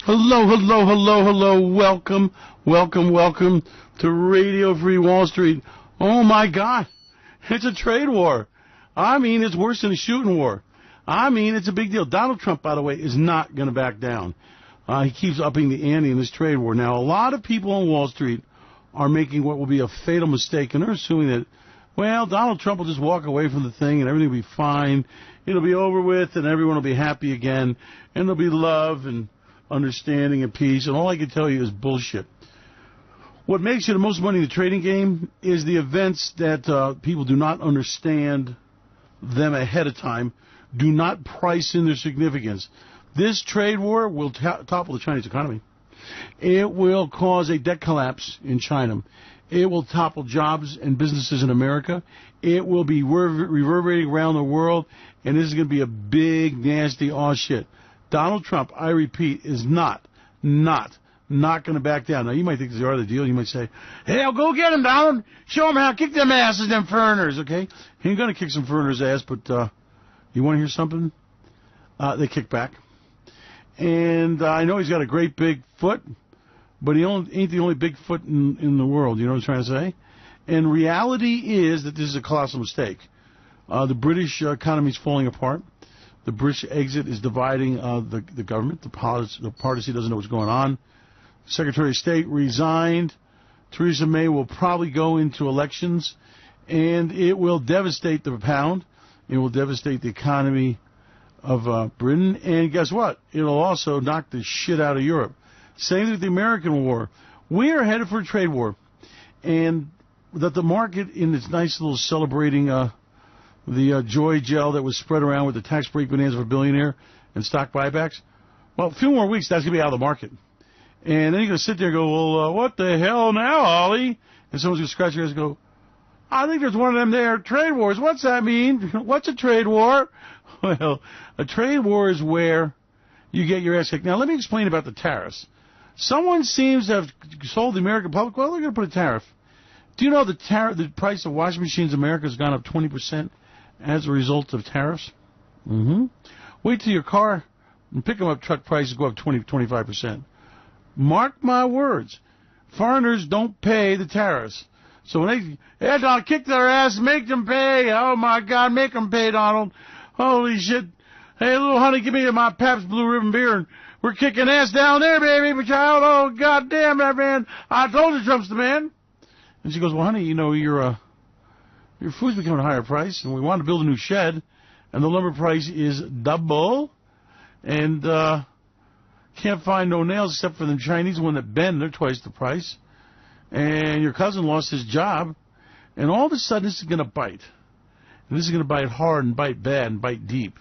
Hello, hello, hello, hello. Welcome, welcome, welcome to Radio Free Wall Street. Oh, my God. It's a trade war. I mean, it's worse than a shooting war. I mean, it's a big deal. Donald Trump, by the way, is not going to back down. He keeps upping the ante in this trade war. Now, a lot of people on Wall Street are making what will be a fatal mistake, and they're assuming that, well, Donald Trump will just walk away from the thing and everything will be fine. It'll be over with and everyone will be happy again, and there'll be love and understanding and peace, and all I can tell you is bullshit. What makes you the most money in the trading game is the events that people do not understand them ahead of time, do not price in their significance. This trade war will topple the Chinese economy. It will cause a debt collapse in China. It will topple jobs and businesses in America. It will be reverberating around the world, and this is going to be a big, nasty shit. Donald Trump, I repeat, is not going to back down. Now, you might think this is the art of the deal. You might say, hey, I'll go get him, Donald. Show him how. Kick them asses, them foreigners, okay? He ain't going to kick some foreigners' ass, but you want to hear something? They kick back. And I know he's got a great big foot, but he ain't the only big foot in the world. You know what I'm trying to say? And reality is that this is a colossal mistake. The British economy is falling apart. The British exit is dividing the government. The party doesn't know what's going on. Secretary of State resigned. Theresa May will probably go into elections, and it will devastate the pound. It will devastate the economy of Britain. And guess what? It'll also knock the shit out of Europe. Same with the American war. We are headed for a trade war. And that the market, in its nice little celebrating the joy gel that was spread around with the tax break bonanza for a billionaire and stock buybacks, well, a few more weeks, that's going to be out of the market. And then you're going to sit there and go, well, what the hell now, Ollie? And someone's going to scratch your head and go, I think there's one of them there trade wars. What's that mean? What's a trade war? Well, a trade war is where you get your ass kicked. Now, let me explain about the tariffs. Someone seems to have sold the American public, well, they're going to put a tariff. Do you know the price of washing machines in America has gone up 20% as a result of tariffs? Wait till your car and pick-up truck prices go up 25%. Mark my words. Foreigners don't pay the tariffs. So when Donald, kick their ass, make them pay. Oh, my God, make them pay, Donald. Holy shit. Hey, little honey, give me my Pabst Blue Ribbon beer, and we're kicking ass down there, baby, child. Oh, God damn that, man. I told you Trump's the man. And she goes, well, honey, you know, your food's becoming a higher price, and we want to build a new shed, and the lumber price is double, and can't find no nails except for the Chinese one that bend. They're twice the price. And your cousin lost his job, and all of a sudden this is going to bite. And this is going to bite hard and bite bad and bite deep.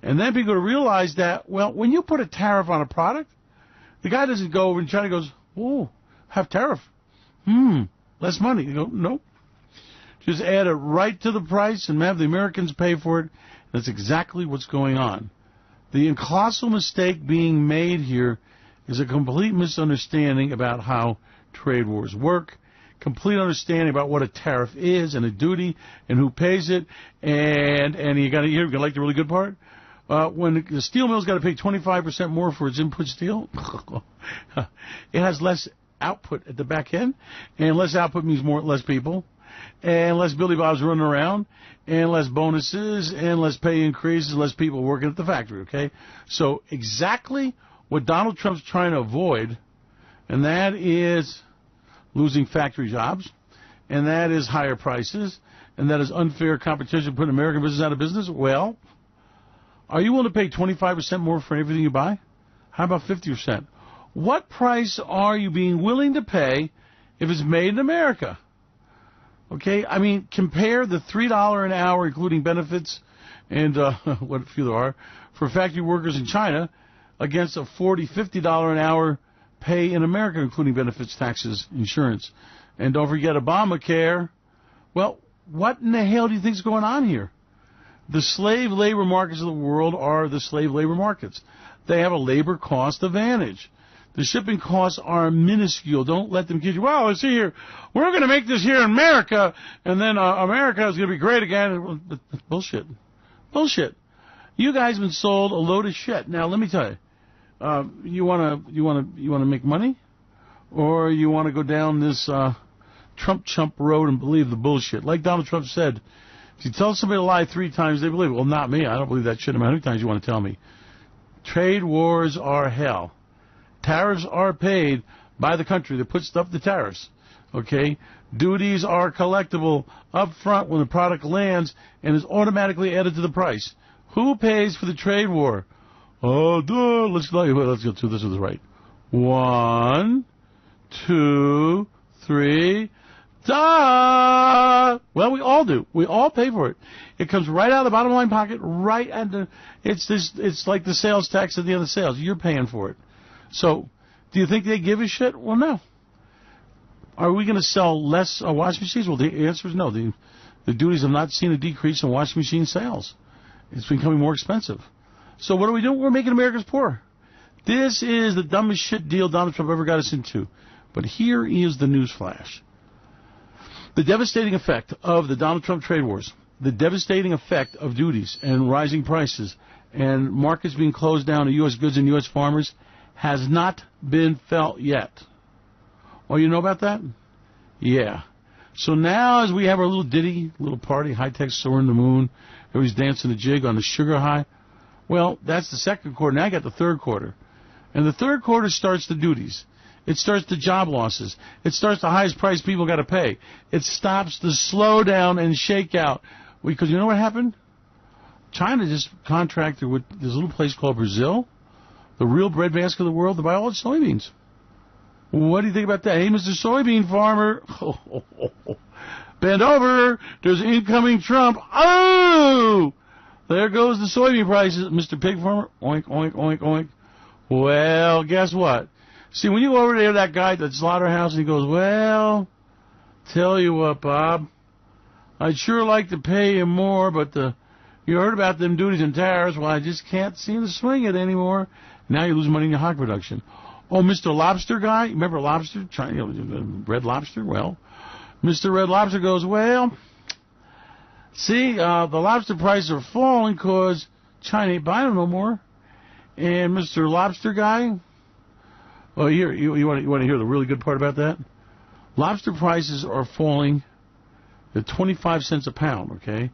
And then people are going to realize that, well, when you put a tariff on a product, the guy doesn't go over and China goes, oh, have tariff. Less money. You go, nope. Just add it right to the price and have the Americans pay for it. That's exactly what's going on. The colossal mistake being made here is a complete misunderstanding about how trade wars work, complete understanding about what a tariff is and a duty and who pays it, and you got to like the really good part. When the steel mill's got to pay 25% more for its input steel, it has less output at the back end, and less output means less people, and less Billy Bobs running around, and less bonuses, and less pay increases, less people working at the factory, okay? So exactly what Donald Trump's trying to avoid, and that is losing factory jobs, and that is higher prices, and that is unfair competition putting American business out of business. Well, are you willing to pay 25% more for everything you buy? How about 50%? What price are you being willing to pay if it's made in America? Okay, I mean, compare the $3 an hour, including benefits, and what few there are, for factory workers in China against a $40, $50 an hour pay in America, including benefits, taxes, insurance. And don't forget Obamacare. Well, what in the hell do you think is going on here? The slave labor markets of the world are the slave labor markets. They have a labor cost advantage. The shipping costs are minuscule. Don't let them kid you. Well, see here, we're going to make this here in America, and then America is going to be great again. Bullshit. Bullshit. You guys have been sold a load of shit. Now, let me tell you, You wanna make money, or you want to go down this Trump chump road and believe the bullshit? Like Donald Trump said, if you tell somebody a lie 3 times, they believe it. Well, not me. I don't believe that shit no matter how many times you want to tell me. Trade wars are hell. Tariffs are paid by the country that puts up the tariffs. Okay? Duties are collectible up front when the product lands and is automatically added to the price. Who pays for the trade war? Oh, duh. Let's go through this with right. 1, 2, 3. Duh! Well, we all do. We all pay for it. It comes right out of the bottom line pocket, right at the. It's like the sales tax at the end of the sales. You're paying for it. So, do you think they give a shit? Well, no. Are we going to sell less washing machines? Well, the answer is no. The duties have not seen a decrease in washing machine sales. It's becoming more expensive. So what are we doing? We're making Americans poor. This is the dumbest shit deal Donald Trump ever got us into. But here is the news flash. The devastating effect of the Donald Trump trade wars, the devastating effect of duties and rising prices and markets being closed down to U.S. goods and U.S. farmers has not been felt yet. Oh, you know about that? Yeah. So now as we have our little ditty, little party, high-tech soaring the moon, everybody's dancing the jig on the sugar high. Well, that's the second quarter. Now I got the third quarter. And the third quarter starts the duties. It starts the job losses. It starts the highest price people got to pay. It stops the slowdown and shakeout. Because you know what happened? China just contracted with this little place called Brazil, the real breadbasket of the world, to buy all its soybeans. What do you think about that? Hey, Mr. Soybean farmer, bend over. There's incoming Trump. Oh! There goes the soybean prices. Mr. Pig farmer, oink, oink, oink, oink. Well, guess what? See, when you go over there to that guy at the slaughterhouse and he goes, well, tell you what, Bob, I'd sure like to pay you more, but you heard about them duties and tariffs. Well, I just can't seem to swing it anymore. Now you lose money in your hog production. Oh, Mr. Lobster guy, remember Lobster? Red Lobster? Well, Mr. Red Lobster goes, well, see, the lobster prices are falling because China ain't buying them no more. And Mr. Lobster guy, well, here, you want to hear the really good part about that? Lobster prices are falling at 25 cents a pound, okay?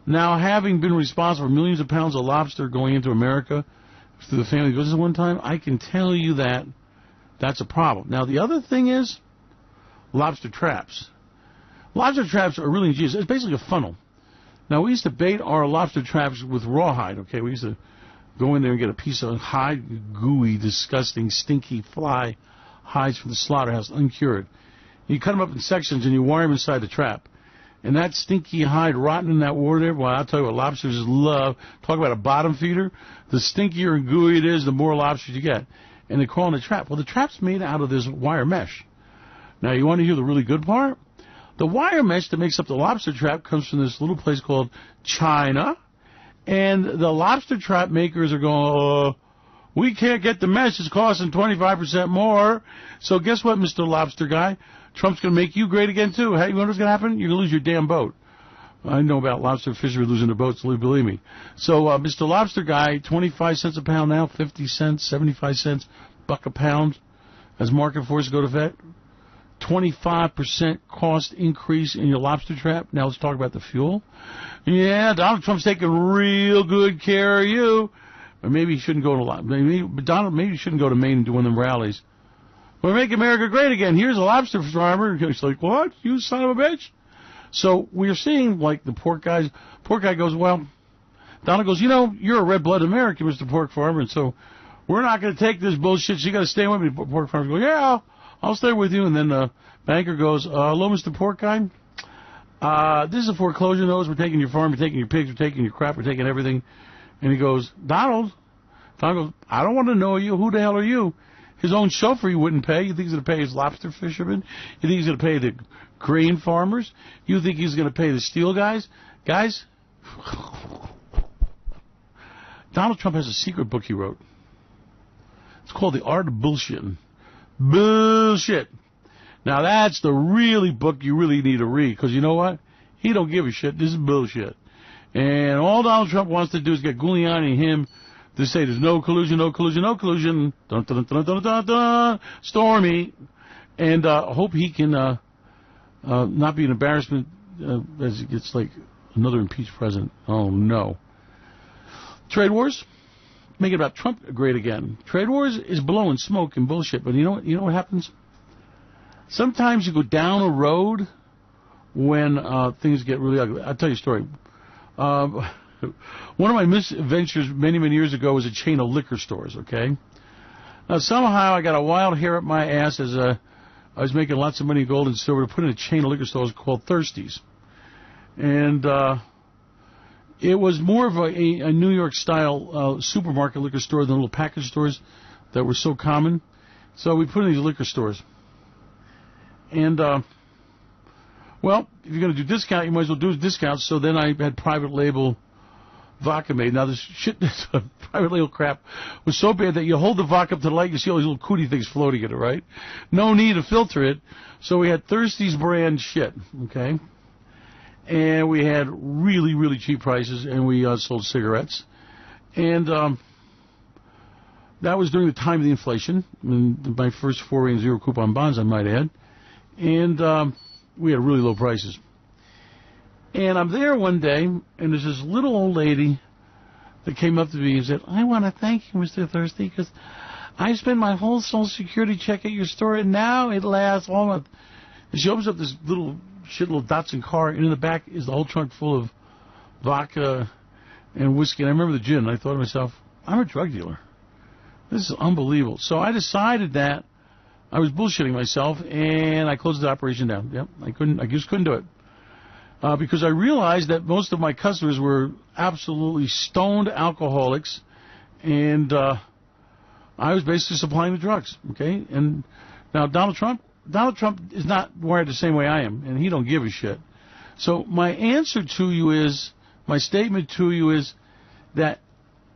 Now, having been responsible for millions of pounds of lobster going into America through the family business one time, I can tell you that that's a problem. Now, the other thing is lobster traps. Lobster traps are really ingenious. It's basically a funnel. Now, we used to bait our lobster traps with rawhide, okay? We used to go in there and get a piece of hide, gooey, disgusting, stinky fly hides from the slaughterhouse, uncured. You cut them up in sections and you wire them inside the trap. And that stinky hide rotting in that water there, well, I'll tell you what, lobsters love. Talk about a bottom feeder. The stinkier and gooey it is, the more lobsters you get. And they crawl in the trap. Well, the trap's made out of this wire mesh. Now, you want to hear the really good part? The wire mesh that makes up the lobster trap comes from this little place called China. And the lobster trap makers are going, we can't get the mesh. It's costing 25% more. So guess what, Mr. Lobster guy? Trump's going to make you great again, too. Hey, you know what's going to happen? You're going to lose your damn boat. I know about lobster fishermen losing their boats, believe me. So, Mr. Lobster guy, 25 cents a pound now, 50 cents, 75 cents, $1 a pound. As market forces go to vet. 25% cost increase in your lobster trap. Now let's talk about the fuel. Yeah, Donald Trump's taking real good care of you. Or maybe he shouldn't go to maybe he shouldn't go to Maine and do one of them rallies. We're making America great again. Here's a lobster farmer. He's like, what? You son of a bitch. So we're seeing, like, the pork guys. Pork guy goes, well, Donald goes, you know, you're a red-blooded American, Mr. Pork Farmer, and so we're not going to take this bullshit. So you got to stay with me. Pork farmer goes, yeah, I'll stay with you. And then the banker goes, hello, Mr. Pork guy. This is a foreclosure notice. We're taking your farm. We're taking your pigs. We're taking your crap. We're taking everything. And he goes, Donald goes, I don't want to know you. Who the hell are you? His own chauffeur he wouldn't pay. You think he's going to pay his lobster fishermen? You think he's going to pay the grain farmers? You think he's going to pay the steel guys? Guys, Donald Trump has a secret book he wrote. It's called The Art of Bullshitting. Bullshit. Now, that's the really book you really need to read, because you know what? He don't give a shit. This is bullshit. And all Donald Trump wants to do is get Giuliani and him They say there's no collusion, no collusion, no collusion. Dun, dun, dun, dun, dun, dun, stormy. And hope he can not be an embarrassment as he gets like another impeached president. Oh, no. Trade wars? Make it about Trump great again. Trade wars is blowing smoke and bullshit. But you know what happens? Sometimes you go down a road when things get really ugly. I'll tell you a story. One of my misadventures many, many years ago was a chain of liquor stores, okay? Now, somehow I got a wild hair up my ass as I was making lots of money in gold and silver to put in a chain of liquor stores called Thirsties. And it was more of a New York-style supermarket liquor store than little package stores that were so common. So we put in these liquor stores. And, well, if you're going to do discount, you might as well do discounts. So then I had private label vodka made. Now, this shit, this private label crap was so bad that you hold the vodka up to the light, you see all these little cootie things floating in it, right? No need to filter it. So we had Thirsties brand shit, okay? And we had really, really cheap prices, and we sold cigarettes. And that was during the time of the inflation, my first foray in zero coupon bonds, I might add. And we had really low prices. And I'm there one day, and there's this little old lady that came up to me and said, I want to thank you, Mr. Thirsty, because I spent my whole Social Security check at your store, and now it lasts all month. And she opens up this little Datsun car, and in the back is the whole trunk full of vodka and whiskey. And I remember the gin, and I thought to myself, I'm a drug dealer. This is unbelievable. So I decided that I was bullshitting myself, and I closed the operation down. Yep, I just couldn't do it. Because I realized that most of my customers were absolutely stoned alcoholics, and I was basically supplying the drugs, okay? And now Donald Trump is not wired the same way I am, and he don't give a shit. So my answer to you is, my statement to you is that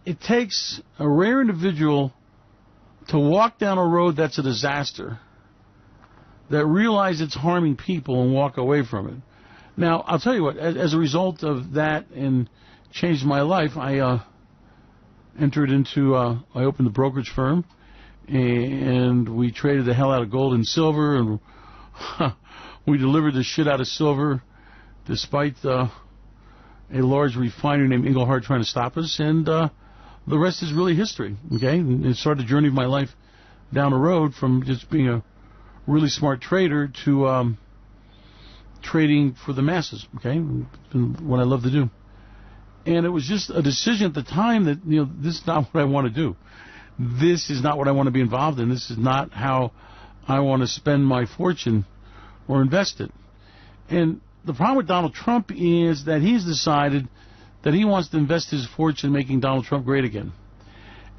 it takes a rare individual to walk down a road that's a disaster, that realize it's harming people and walk away from it. Now, I'll tell you what, as a result of that and changed my life, I I opened a brokerage firm, and we traded the hell out of gold and silver, and we delivered the shit out of silver despite a large refiner named Engelhard trying to stop us, and the rest is really history, okay? And it started the journey of my life down the road from just being a really smart trader to trading for the masses, okay? What I love to do. And it was just a decision at the time that, this is not what I want to do. This is not what I want to be involved in. This is not how I want to spend my fortune or invest it. And the problem with Donald Trump is that he's decided that he wants to invest his fortune making Donald Trump great again.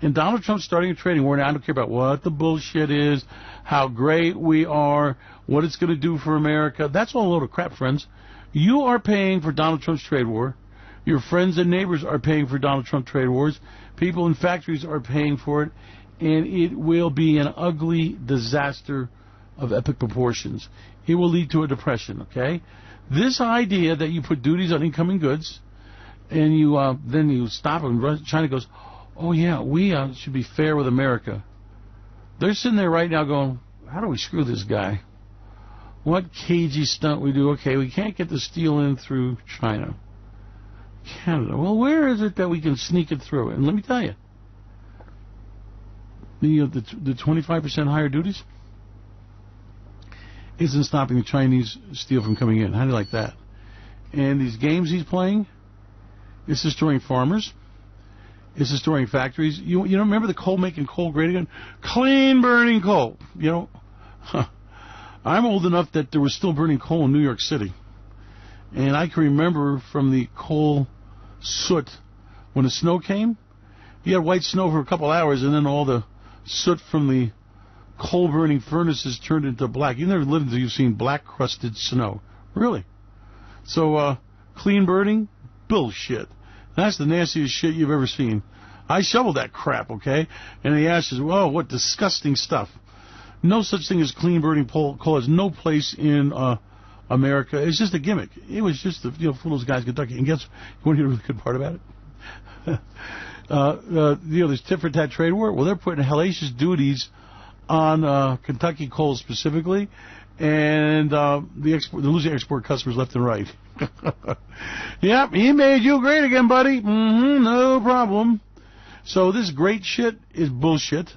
And Donald Trump's starting a trading war. Now, I don't care about what the bullshit is, how great we are, what it's going to do for America. That's all a load of crap, friends. You are paying for Donald Trump's trade war. Your friends and neighbors are paying for Donald Trump trade wars. People in factories are paying for it. And it will be an ugly disaster of epic proportions. It will lead to a depression, okay? This idea that you put duties on incoming goods and then you stop and China goes, oh, yeah, we should be fair with America. They're sitting there right now going, how do we screw this guy? What cagey stunt we do? Okay, we can't get the steel in through China. Canada. Well, where is it that we can sneak it through? And let me tell you, the 25% higher duties isn't stopping the Chinese steel from coming in. How do you like that? And these games he's playing, it's destroying farmers. It's destroying factories. You remember the coal making coal great again? Clean burning coal. I'm old enough that there was still burning coal in New York City. And I can remember from the coal soot, when the snow came, you had white snow for a couple hours, and then all the soot from the coal-burning furnaces turned into black. You never lived until you've seen black-crusted snow. Really. So, clean burning? Bullshit. That's the nastiest shit you've ever seen. I shoveled that crap, okay? And the ashes, whoa, what disgusting stuff. No such thing as clean burning coal has no place in America. It's just a gimmick. It was just for those guys in Kentucky. And guess, you want to hear a really good part about it? This tit for tat trade war. Well, they're putting hellacious duties on Kentucky coal specifically, and they're losing export customers left and right. Yep, he made you great again, buddy. No problem. So this great shit is bullshit.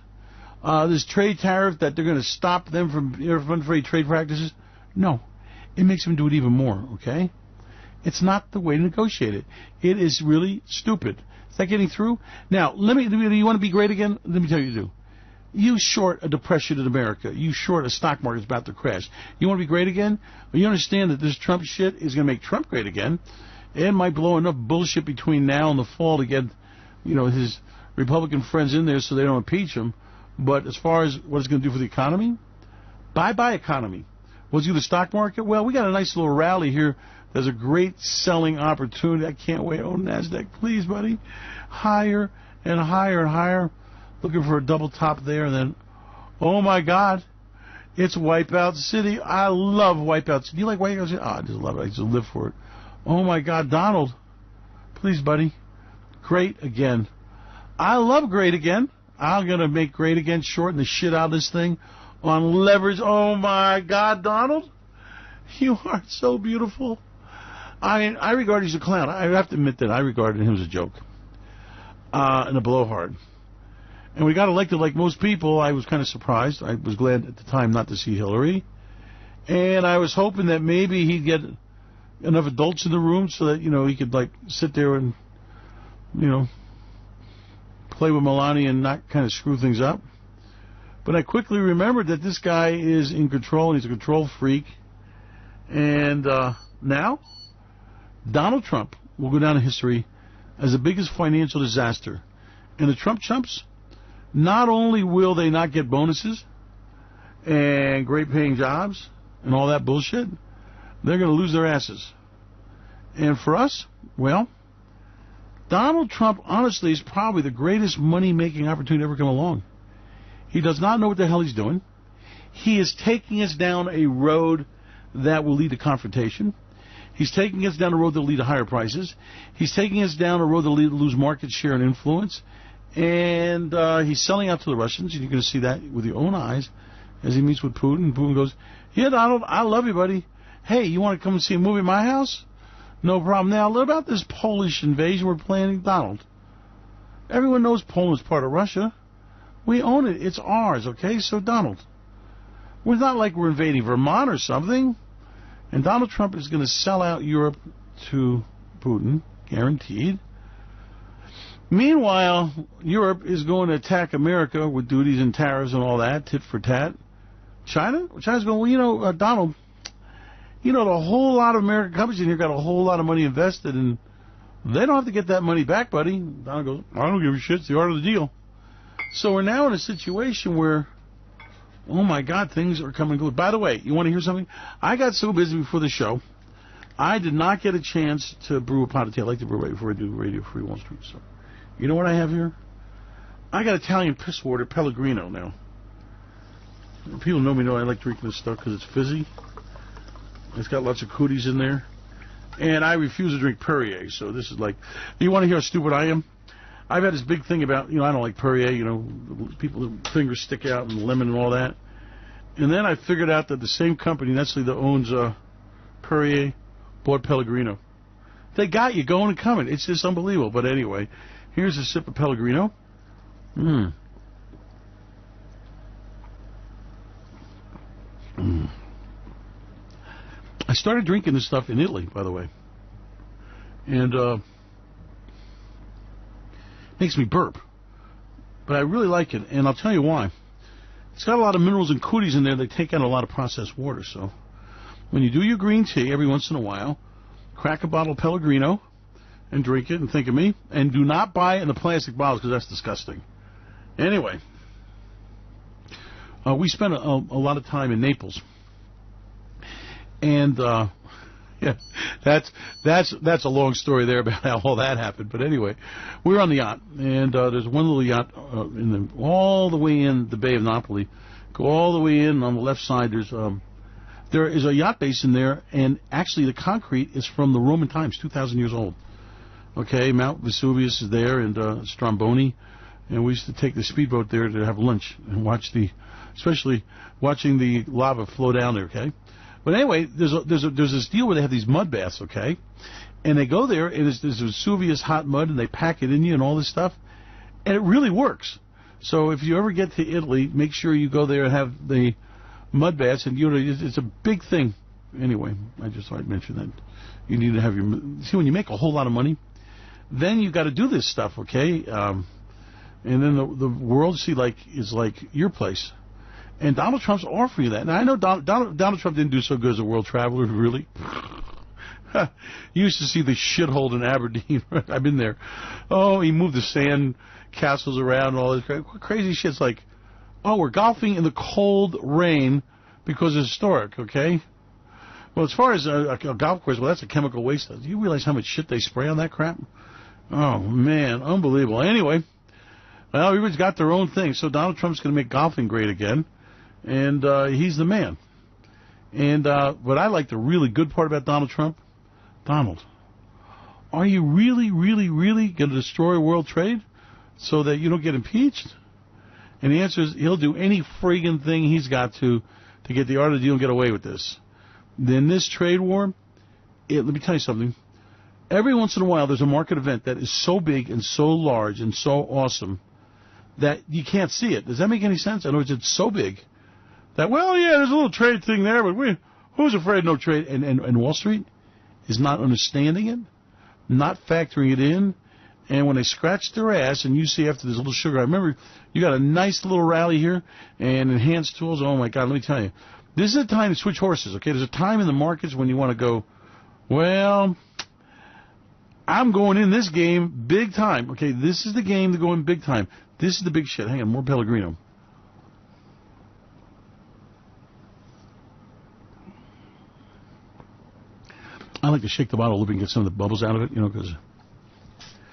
This trade tariff that they're going to stop them from unfair trade practices. No, it makes them do it even more. Okay, it's not the way to negotiate it. It is really stupid. Is that getting through? Now, you want to be great again? Let me tell you what you do. You short a depression in America. You short a stock market that's about to crash. You want to be great again? Well, you understand that this Trump shit is going to make Trump great again. It might blow enough bullshit between now and the fall to get, his Republican friends in there so they don't impeach him. But as far as what it's going to do for the economy, bye-bye economy. What's it do the stock market? Well, we got a nice little rally here. There's a great selling opportunity. I can't wait. Oh, NASDAQ, please, buddy. Higher and higher and higher. Looking for a double top there, and then, oh my God, it's Wipeout City. I love Wipeout City. Do you like Wipeout City? Oh, I just love it. I just live for it. Oh my God, Donald, please, buddy, great again. I love great again. I'm gonna make great again, shorten the shit out of this thing on leverage. Oh my God, Donald, you are so beautiful. I regard you as a clown. I have to admit that I regarded him as a joke and a blowhard. And we got elected like most people. I was kind of surprised. I was glad at the time not to see Hillary. And I was hoping that maybe he'd get enough adults in the room so that, he could, sit there and, play with Melania and not kind of screw things up. But I quickly remembered that this guy is in control, and he's a control freak. And now, Donald Trump will go down in history as the biggest financial disaster. And the Trump chumps, not only will they not get bonuses and great paying jobs and all that bullshit, they're going to lose their asses. And for us, well, Donald Trump, honestly, is probably the greatest money-making opportunity to ever come along. He does not know what the hell he's doing. He is taking us down a road that will lead to confrontation. He's taking us down a road that will lead to higher prices. He's taking us down a road that will lose market share and influence. And he's selling out to the Russians, and you're going to see that with your own eyes as he meets with Putin. And Putin goes, yeah, Donald, I love you, buddy. Hey, you want to come and see a movie at my house? No problem. Now, what about this Polish invasion we're planning? Donald, everyone knows Poland's part of Russia. We own it. It's ours, okay? So, Donald, it's not like we're invading Vermont or something. And Donald Trump is going to sell out Europe to Putin, guaranteed. Meanwhile, Europe is going to attack America with duties and tariffs and all that, tit for tat. China's going, well, Donald, the whole lot of American companies in here got a whole lot of money invested, and they don't have to get that money back, buddy. Donald goes, I don't give a shit. It's the art of the deal. So we're now in a situation where, oh my God, things are coming good. By the way, you want to hear something? I got so busy before the show, I did not get a chance to brew a pot of tea. I like to brew right before I do Radio Free Wall Street, so. You know what I have here? I got Italian piss water, Pellegrino now. People know me, I like drinking this stuff because it's fizzy. It's got lots of cooties in there. And I refuse to drink Perrier, so this is like... You want to hear how stupid I am? I've had this big thing about, I don't like Perrier, people, fingers stick out and lemon and all that. And then I figured out that the same company, Nestle, that owns Perrier, bought Pellegrino. They got you going and coming. It's just unbelievable. But anyway... Here's a sip of Pellegrino. I started drinking this stuff in Italy, by the way. And makes me burp. But I really like it, and I'll tell you why. It's got a lot of minerals and cooties in there that take out a lot of processed water. So when you do your green tea every once in a while, crack a bottle of Pellegrino, and drink it and think of me. And do not buy it in the plastic bottles because that's disgusting. Anyway, we spent a lot of time in Naples. And, yeah, that's a long story there about how all that happened. But anyway, we were on the yacht. And there's one little yacht all the way in the Bay of Napoli. Go all the way in. And on the left side, there is a yacht base in there. And actually, the concrete is from the Roman times, 2,000 years old. Okay, Mount Vesuvius is there, and Stromboli, and we used to take the speedboat there to have lunch and especially watching the lava flow down there. Okay, but anyway, there's this deal where they have these mud baths. Okay, and they go there, and there's Vesuvius hot mud, and they pack it in you and all this stuff, and it really works. So if you ever get to Italy, make sure you go there and have the mud baths, and it's a big thing. Anyway, I just thought I'd mention that. You need to have see, when you make a whole lot of money, then you got to do this stuff, okay? And then the world is like your place. And Donald Trump's offering you that. Now, I know Donald Trump didn't do so good as a world traveler, really. You used to see the shithole in Aberdeen. I've been there. Oh, he moved the sand castles around and all this crazy shit. It's like, oh, we're golfing in the cold rain because it's historic, okay? Well, as far as a golf course, well, that's a chemical waste. Do you realize how much shit they spray on that crap? Oh, man, unbelievable. Anyway, well, everybody's got their own thing. So Donald Trump's going to make golfing great again, and he's the man. And what I like, the really good part about Donald Trump, Donald, are you really, really, really going to destroy world trade so that you don't get impeached? And the answer is he'll do any friggin' thing he's got to get the art of the deal and get away with this. Then this trade war, let me tell you something. Every once in a while, there's a market event that is so big and so large and so awesome that you can't see it. Does that make any sense? In other words, it's so big that, well, yeah, there's a little trade thing there, but who's afraid of no trade? And Wall Street is not understanding it, not factoring it in. And when they scratch their ass, and you see after there's a little sugar, I remember you got a nice little rally here, and enhanced tools. Oh my God, let me tell you, this is a time to switch horses. Okay, there's a time in the markets when you want to go, well, I'm going in this game big time. Okay, this is the game to go in big time. This is the big shit. Hang on, more Pellegrino. I like to shake the bottle a little bit and get some of the bubbles out of it, because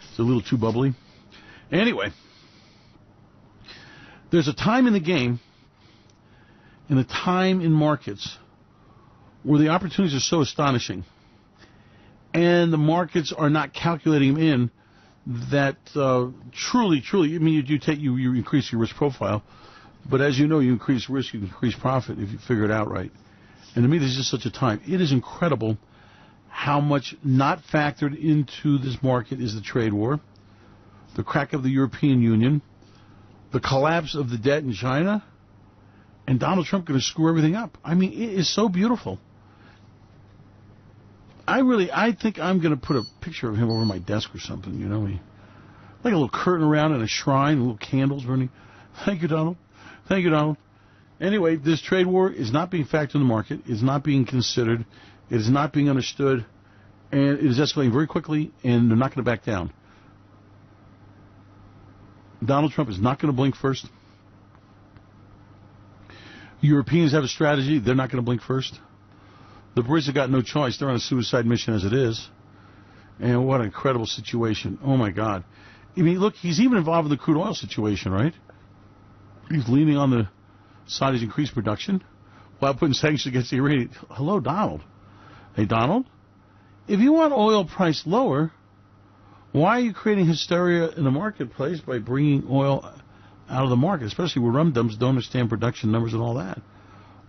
it's a little too bubbly. Anyway, there's a time in the game and a time in markets where the opportunities are so astonishing and the markets are not calculating them in that truly, I mean, you increase your risk profile, but as you know, you increase risk, you increase profit if you figure it out right. And to me, this is just such a time. It is incredible how much not factored into this market is the trade war, the crack of the European Union, the collapse of the debt in China, and Donald Trump going to screw everything up. I mean, it is so beautiful. I think I'm going to put a picture of him over my desk or something, like a little curtain around in a shrine, little candles burning. Thank you, Donald. Thank you, Donald. Anyway, this trade war is not being factored in the market. It's not being considered. It is not being understood. And it is escalating very quickly, and they're not going to back down. Donald Trump is not going to blink first. Europeans have a strategy. They're not going to blink first. The Brits have got no choice. They're on a suicide mission as it is. And what an incredible situation. Oh, my God. I mean, look, he's even involved in the crude oil situation, right? He's leaning on the Saudis' increased production while putting sanctions against the Iranian. Hello, Donald. Hey, Donald, if you want oil price lower, why are you creating hysteria in the marketplace by bringing oil out of the market, especially where rum-dums don't understand production numbers and all that?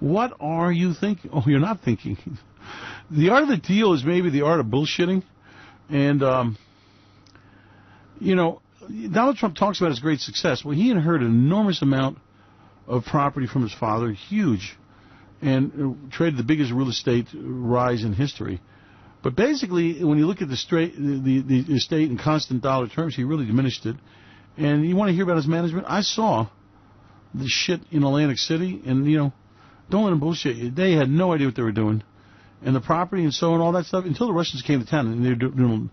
What are you thinking? Oh, you're not thinking. The art of the deal is maybe the art of bullshitting. And, Donald Trump talks about his great success. Well, he inherited an enormous amount of property from his father, huge, and traded the biggest real estate rise in history. But basically, when you look at the estate in constant dollar terms, he really diminished it. And you want to hear about his management? I saw the shit in Atlantic City, and, don't let them bullshit you. They had no idea what they were doing. And the property and so on, all that stuff, until the Russians came to town, and they were doing,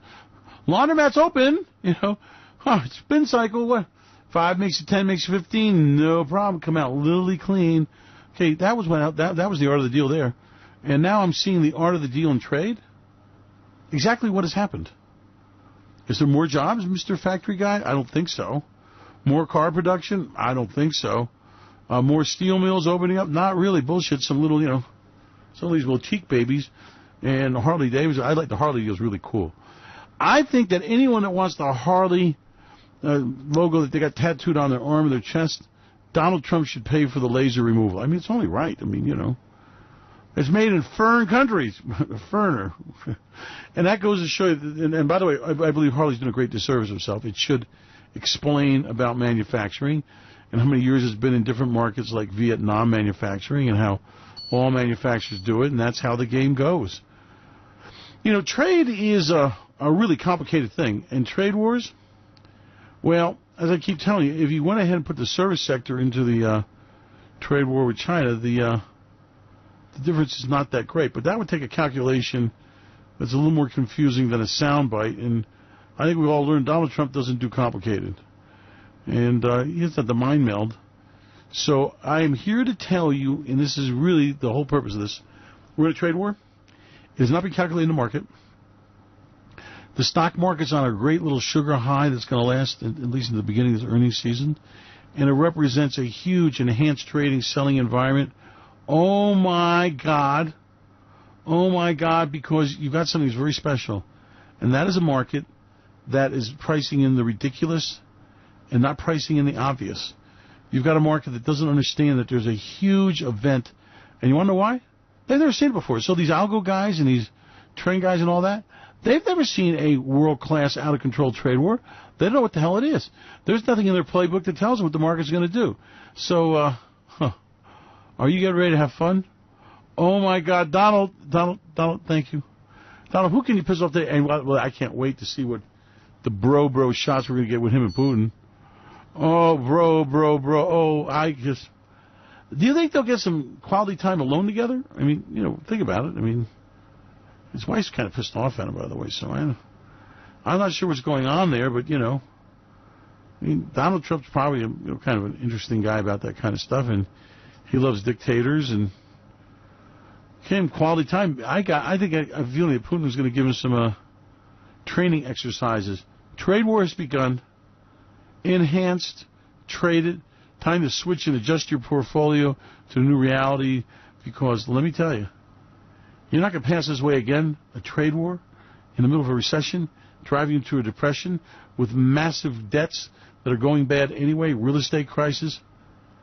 laundromat's open, spin cycle, what? 5 makes you 10, makes you 15, no problem, come out literally clean. Okay, that was that was the art of the deal there. And now I'm seeing the art of the deal in trade. Exactly what has happened. Is there more jobs, Mr. Factory Guy? I don't think so. More car production? I don't think so. More steel mills opening up? Not really. Bullshit. Some little, some of these little teak babies. And Harley Davidson. I like the Harley deal. Is really cool. I think that anyone that wants the Harley logo that they got tattooed on their arm or their chest, Donald Trump should pay for the laser removal. I mean, it's only right. I mean, you know. It's made in foreign countries. Foreigner. And that goes to show you, and by the way, I believe Harley's doing a great disservice himself. It should explain about manufacturing and how many years it's been in different markets like Vietnam manufacturing and how all manufacturers do it, and that's how the game goes. You know, trade is a really complicated thing. And trade wars, well, as I keep telling you, if you went ahead and put the service sector into the trade war with China, the difference is not that great. But that would take a calculation that's a little more confusing than a soundbite. And I think we've all learned Donald Trump doesn't do complicated. And he has the mind meld. So I am here to tell you, and this is really the whole purpose of this, we're in a trade war. It has not been calculated in the market. The stock market's on a great little sugar high that's going to last at least in the beginning of this earnings season. And it represents a huge enhanced trading, selling environment. Oh, my God. Oh, my God, because you've got something that's very special. And that is a market that is pricing in the ridiculous and not pricing in the obvious. You've got a market that doesn't understand that there's a huge event. And you want to know why? They've never seen it before. So these algo guys and these trend guys and all that, they've never seen a world-class, out-of-control trade war. They don't know what the hell it is. There's nothing in their playbook that tells them what the market's going to do. So, are you getting ready to have fun? Oh, my God. Donald, thank you. Donald, who can you piss off today? And, well, I can't wait to see what the bro shots we're going to get with him and Putin. Oh, bro. Oh, I just... Do you think they'll get some quality time alone together? I mean, you know, think about it. I mean, his wife's kind of pissed off at him, by the way, so I'm not sure what's going on there, but, you know, I mean, Donald Trump's probably kind of an interesting guy about that kind of stuff, and he loves dictators, and him quality time. I think I feel that Putin was going to give him some training exercises. Trade war has begun. Enhanced, traded. Time to switch and adjust your portfolio to a new reality, because let me tell you, you're not going to pass this way again, a trade war in the middle of a recession, driving you into a depression with massive debts that are going bad anyway, real estate crisis.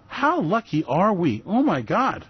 How lucky are we? Oh, my God.